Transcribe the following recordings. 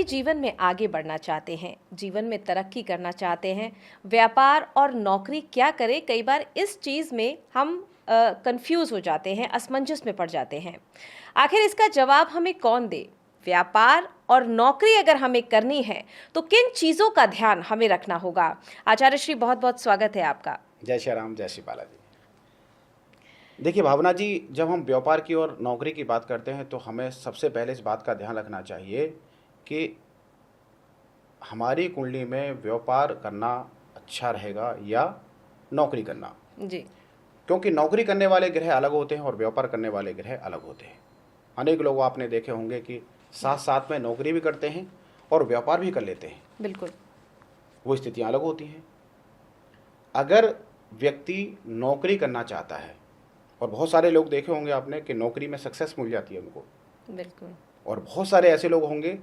जीवन में आगे बढ़ना चाहते हैं, जीवन में तरक्की करना चाहते हैं, व्यापार और नौकरी क्या करें, कई बार इस चीज़ में हम कंफ्यूज हो जाते हैं, असमंजस में पड़ जाते हैं। आखिर इसका जवाब हमें कौन दे? व्यापार और नौकरी अगर हमें करनी है तो किन चीज़ों का ध्यान हमें रखना होगा? आचार्य श्री, बहुत बहुत स्वागत है आपका। जय श्री राम, जय श्री बालाजी। देखिए भावना जी, जब हम व्यापार की और नौकरी की बात करते हैं तो हमें सबसे पहले इस बात का ध्यान रखना चाहिए कि हमारी कुंडली में व्यापार करना अच्छा रहेगा या नौकरी करना जी। क्योंकि नौकरी करने वाले ग्रह अलग होते हैं और व्यापार करने वाले ग्रह अलग होते हैं। अनेक लोग आपने देखे होंगे कि साथ साथ में नौकरी भी करते हैं और व्यापार भी कर लेते हैं। बिल्कुल। वो स्थितियां अलग होती हैं। अगर व्यक्ति नौकरी करना चाहता है, और बहुत सारे लोग देखे होंगे आपने कि नौकरी में सक्सेस मिल जाती है उनको, बिल्कुल। और बहुत सारे ऐसे लोग होंगे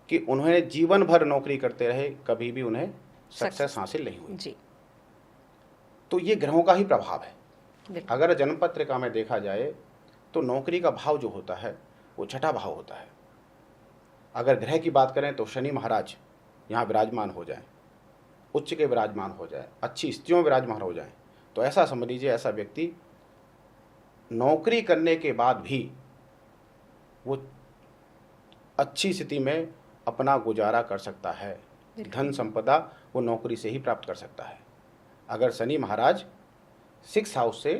कि उन्हें जीवन भर नौकरी करते रहे, कभी भी उन्हें सक्सेस हासिल नहीं हुई। जी। तो ये ग्रहों का ही प्रभाव है। बिल्कुल। अगर जन्म पत्रिका में देखा जाए तो नौकरी का भाव जो होता है वो छठा भाव होता है। अगर ग्रह की बात करें तो शनि महाराज यहाँ विराजमान हो जाए, उच्च के विराजमान हो जाए, अच्छी स्थितियों विराजमान हो जाए, तो ऐसा समझ लीजिए ऐसा व्यक्ति नौकरी करने के बाद भी वो अच्छी स्थिति में अपना गुजारा कर सकता है। धन संपदा वो नौकरी से ही प्राप्त कर सकता है। अगर शनि महाराज 6th हाउस से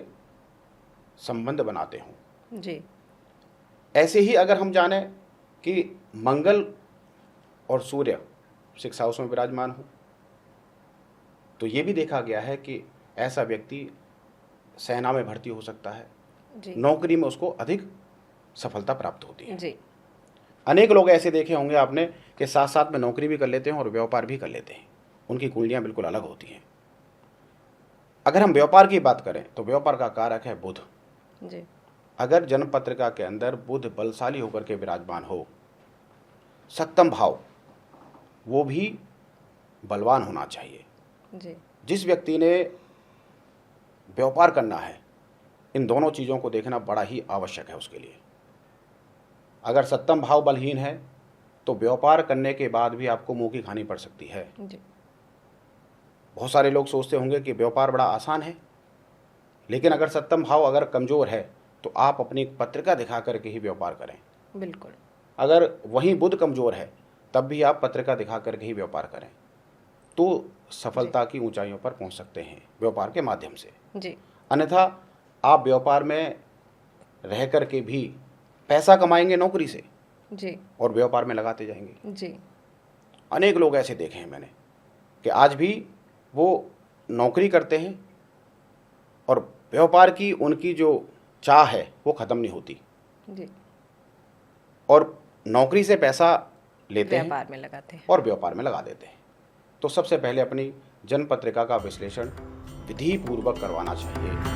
संबंध बनाते हों। जी। ऐसे ही अगर हम जाने कि मंगल और सूर्य 6th हाउस में विराजमान हो, तो ये भी देखा गया है कि ऐसा व्यक्ति सेना में भर्ती हो सकता है। जी। नौकरी में उसको अधिक सफलता प्राप्त होती है। जी। अनेक लोग ऐसे देखे होंगे आपने कि साथ साथ में नौकरी भी कर लेते हैं और व्यापार भी कर लेते हैं। उनकी कुंडलियां बिल्कुल अलग होती हैं। अगर हम व्यापार की बात करें तो व्यापार का कारक है बुध। जी। अगर जन्म पत्रिका के अंदर बुध बलशाली होकर के विराजमान हो, सप्तम भाव, वो भी बलवान होना चाहिए। जी। जिस व्यक्ति ने व्यापार करना है, इन दोनों चीज़ों को देखना बड़ा ही आवश्यक है उसके लिए। अगर सप्तम भाव बलहीन है तो व्यापार करने के बाद भी आपको मुंह की खानी पड़ सकती है। जी। बहुत सारे लोग सोचते होंगे कि व्यापार बड़ा आसान है, लेकिन अगर सप्तम भाव अगर कमज़ोर है तो आप अपनी पत्रिका दिखा करके ही व्यापार करें। बिल्कुल। अगर वहीं बुध कमज़ोर है तब भी आप पत्रिका दिखा करके ही व्यापार करें, तो सफलता की ऊंचाइयों पर पहुंच सकते हैं व्यापार के माध्यम से। जी। अन्यथा आप व्यापार में रह कर के भी पैसा कमाएंगे नौकरी से। जी। और व्यापार में लगाते जाएंगे। जी। अनेक लोग ऐसे देखे हैं मैंने कि आज भी वो नौकरी करते हैं और व्यापार की उनकी जो चाह है वो ख़त्म नहीं होती। जी। और नौकरी से पैसा लेते हैं, व्यापार में लगाते हैं और व्यापार में लगा देते हैं। तो सबसे पहले अपनी जन्म पत्रिका का विश्लेषण विधि पूर्वक करवाना चाहिए।